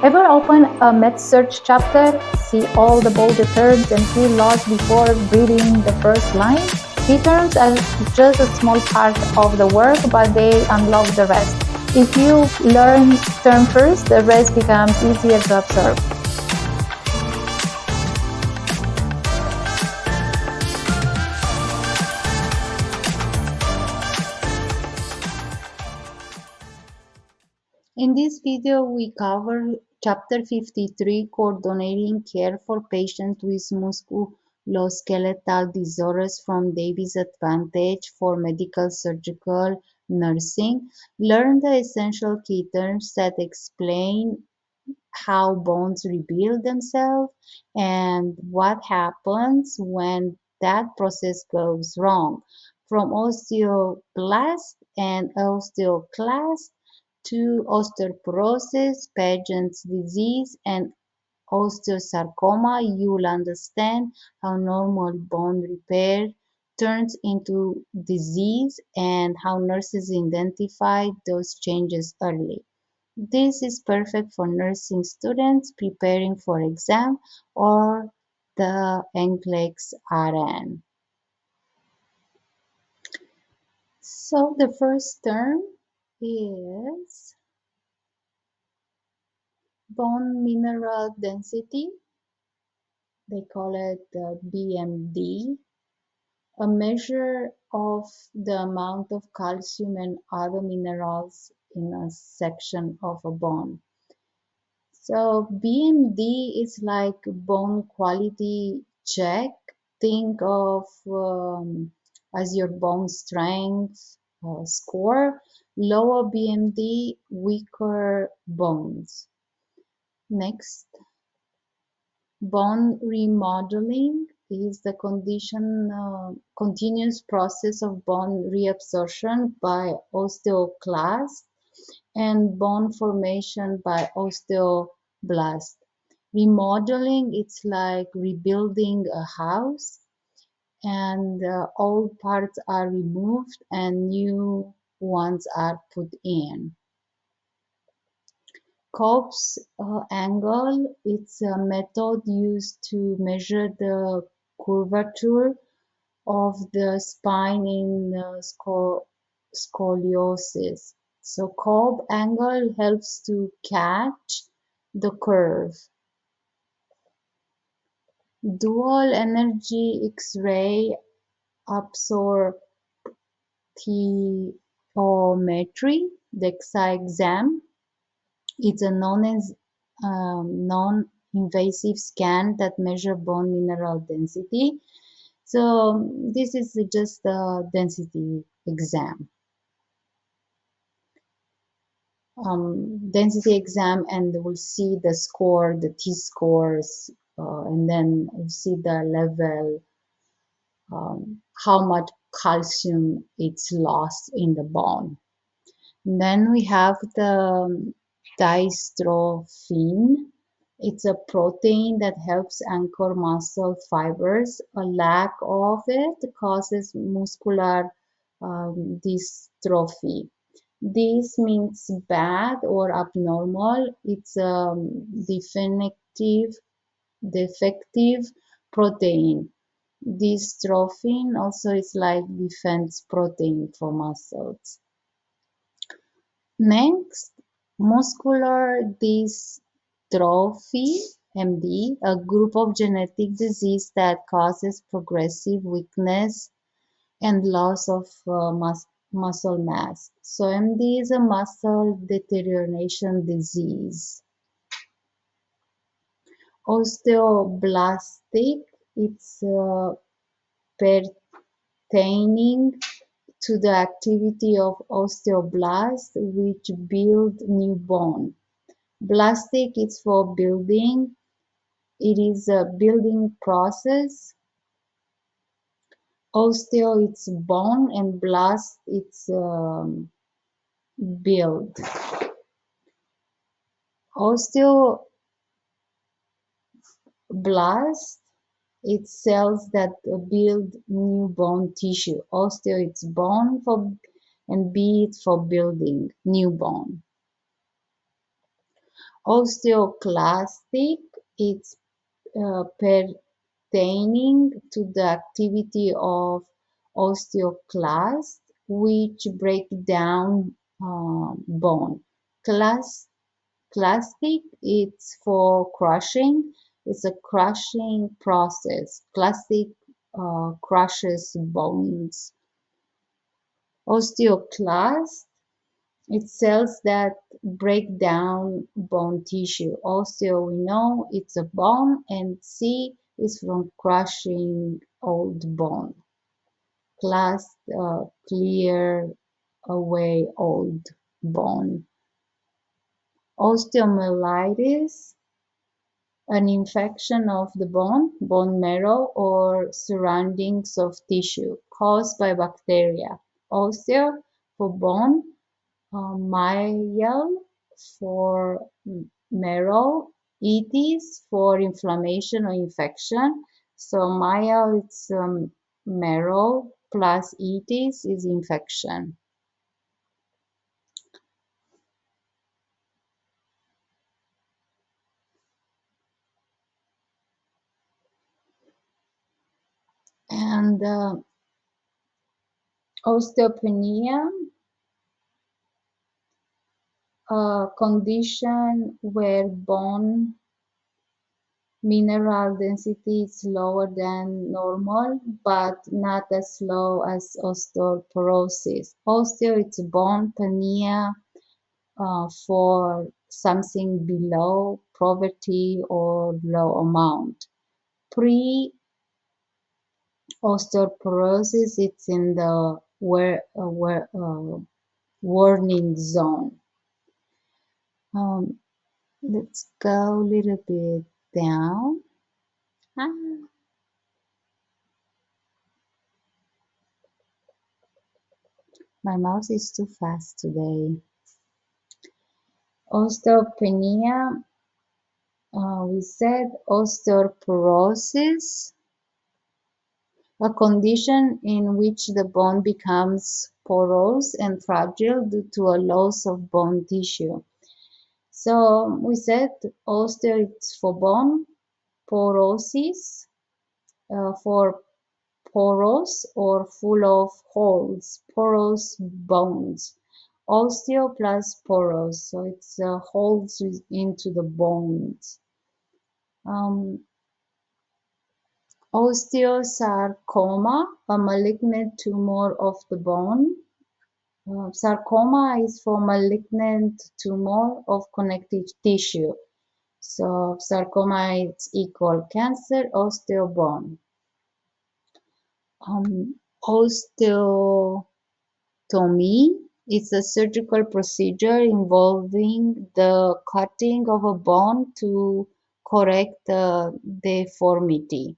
Ever open a Med-Surg chapter, see all the bolded terms and feel lost before reading the first line? Key terms are just a small part of the work, but they unlock the rest. If you learn term first, the rest becomes easier to absorb. In this video, we cover Chapter 53, Coordinating Care for Patients with Musculoskeletal Disorders from Davis Advantage for Medical Surgical Nursing. Learn the essential key terms that explain how bones rebuild themselves and what happens when that process goes wrong. From osteoblasts and osteoclasts to osteoporosis, Paget's disease, and osteosarcoma, you'll understand how normal bone repair turns into disease and how nurses identify those changes early. This is perfect for nursing students preparing for exam or the NCLEX RN. So the first term is bone mineral density. They call it BMD, a measure of the amount of calcium and other minerals in a section of a bone. So BMD is like bone quality check. Think of as your bone strength score. Lower BMD, weaker bones. Next, bone remodeling is the continuous process of bone reabsorption by osteoclasts and bone formation by osteoblasts. Remodeling, it's like rebuilding a house, and old parts are removed and new ones are put in. Cope's angle, it's a method used to measure the curvature of the spine in scoliosis. So Cope angle helps to catch the curve. Dual energy X-ray absorptiometry, the DEXA exam. It's a non-invasive scan that measures bone mineral density. So this is just a density exam. Density exam, and we'll see the score, the T-scores, and then we'll see the level, how much calcium it's lost in the bone. And then we have the dystrophin. It's a protein that helps anchor muscle fibers. A lack of it causes muscular dystrophy. This means bad or abnormal. It's a defective protein. Dystrophin also is like defense protein for muscles. Next, muscular dystrophy, MD, a group of genetic disease that causes progressive weakness and loss of muscle mass. So MD is a muscle deterioration disease. Osteoblastic, it's pertaining to the activity of osteoblasts, which build new bone. Blastic is for building. It is a building process. Osteo, it's bone, and blast, it's build. Osteoblast, it's cells that build new bone tissue. Osteo, it's bone, and B, it's for building new bone. Osteoclastic, it's pertaining to the activity of osteoclasts, which break down bone. Clastic, it's for crushing. It's a crushing process. Clastic crushes bones. Osteoclast, it's cells that break down bone tissue. Osteo, we know it's a bone, and C is from crushing old bone. Clast, clear away old bone. Osteomyelitis, an infection of the bone marrow, or surroundings of tissue caused by bacteria. Osteo for bone, myel for marrow, itis for inflammation or infection. So myel it's marrow plus itis is infection. And osteopenia, a condition where bone mineral density is lower than normal, but not as low as osteoporosis. Osteo, it's bone, penia for something below poverty or low amount. Pre-osteoporosis, it's in the warning zone. Let's go a little bit down. My mouse is too fast today. Osteopenia, we said osteoporosis, a condition in which the bone becomes porous and fragile due to a loss of bone tissue. So we said osteo it's for bone, porosis for porous or full of holes, porous bones. Osteo plus porous, so it's holes into the bones. Osteosarcoma, a malignant tumor of the bone. Sarcoma is for malignant tumor of connective tissue. So sarcoma is equal cancer, osteobone. Osteotomy is a surgical procedure involving the cutting of a bone to correct the deformity.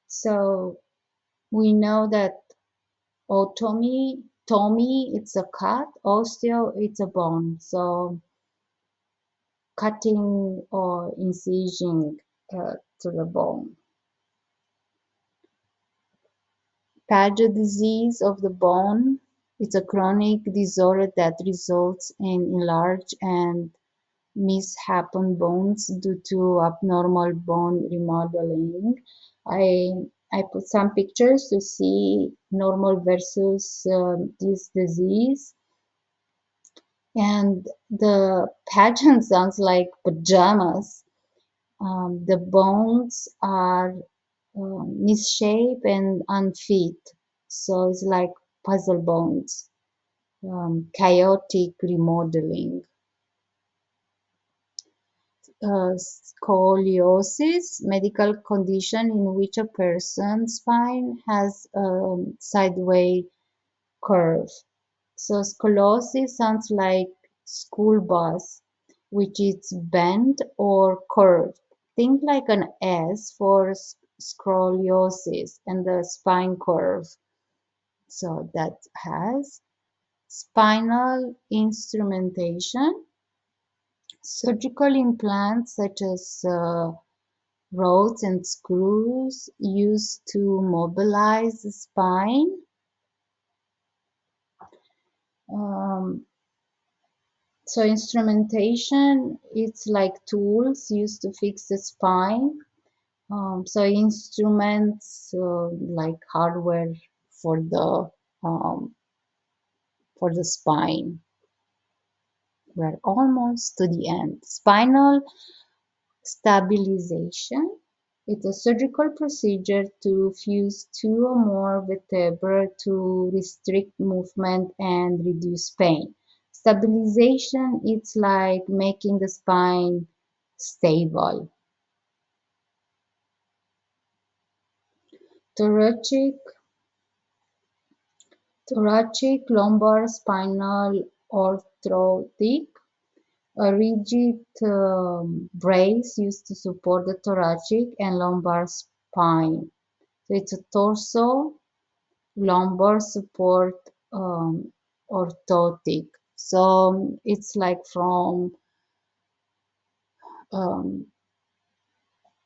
So we know that otomy, it's a cut, osteo, it's a bone. So cutting or incision to the bone. Paget disease of the bone, it's a chronic disorder that results in enlarged and misshapen bones due to abnormal bone remodeling. I put some pictures to see normal versus this disease. And the pattern sounds like pajamas. The bones are misshapen and unfit. So it's like puzzle bones, chaotic remodeling. Scoliosis, medical condition in which a person's spine has a sideways curve. So scoliosis sounds like school bus, which is bent or curved. Think like an S for scoliosis and the spine curve. So that has spinal instrumentation, surgical implants such as rods and screws used to mobilize the spine. Um, so instrumentation, it's like tools used to fix the spine. So instruments like hardware for um, the spine. We're almost to the end. Spinal stabilization. It's a surgical procedure to fuse two or more vertebrae to restrict movement and reduce pain. Stabilization, it's like making the spine stable. Thoracic lumbar spinal orthotic, a rigid brace used to support the thoracic and lumbar spine. So it's a torso lumbar support orthotic. So it's like from um,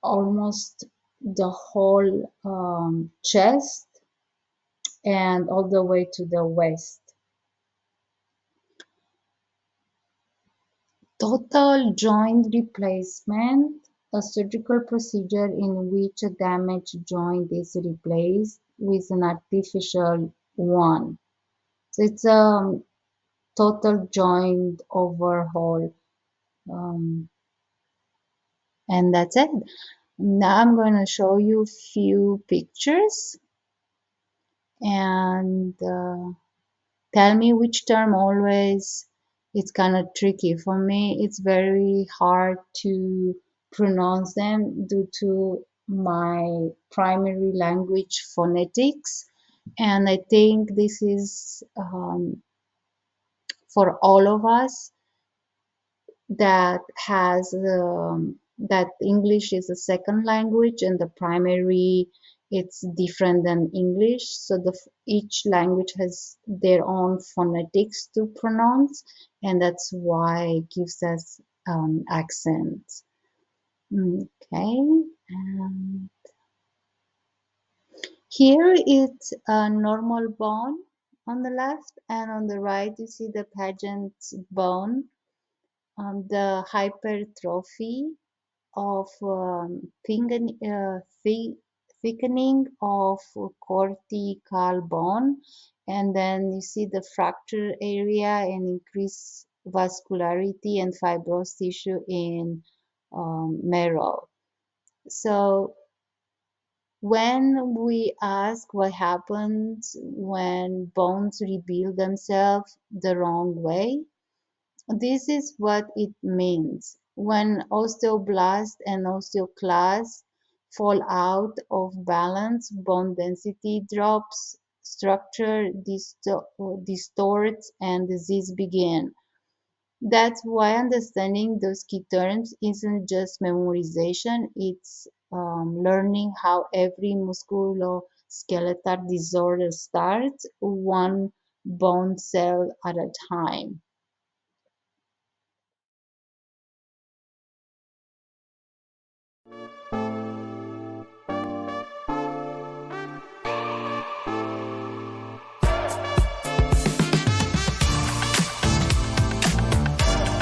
almost the whole chest and all the way to the waist. Total joint replacement, a surgical procedure in which a damaged joint is replaced with an artificial one. So it's a total joint overhaul. Um, and that's it. Now I'm going to show you a few pictures and tell me which term always. It's kind of tricky for me. It's very hard to pronounce them due to my primary language phonetics, and I think this is for all of us that has that English is a second language and the primary it's different than English. So each language has their own phonetics to pronounce, and that's why it gives us accents. Okay. Here it's a normal bone on the left, and on the right you see the Paget's bone. The hypertrophy of thickening of cortical bone, and then you see the fracture area and increased vascularity and fibrous tissue in marrow. So when we ask what happens when bones rebuild themselves the wrong way, this is what it means. When osteoblasts and osteoclasts fall out of balance, bone density drops, structure distorts, and disease begins. That's why understanding those key terms isn't just memorization, it's learning how every musculoskeletal disorder starts, one bone cell at a time.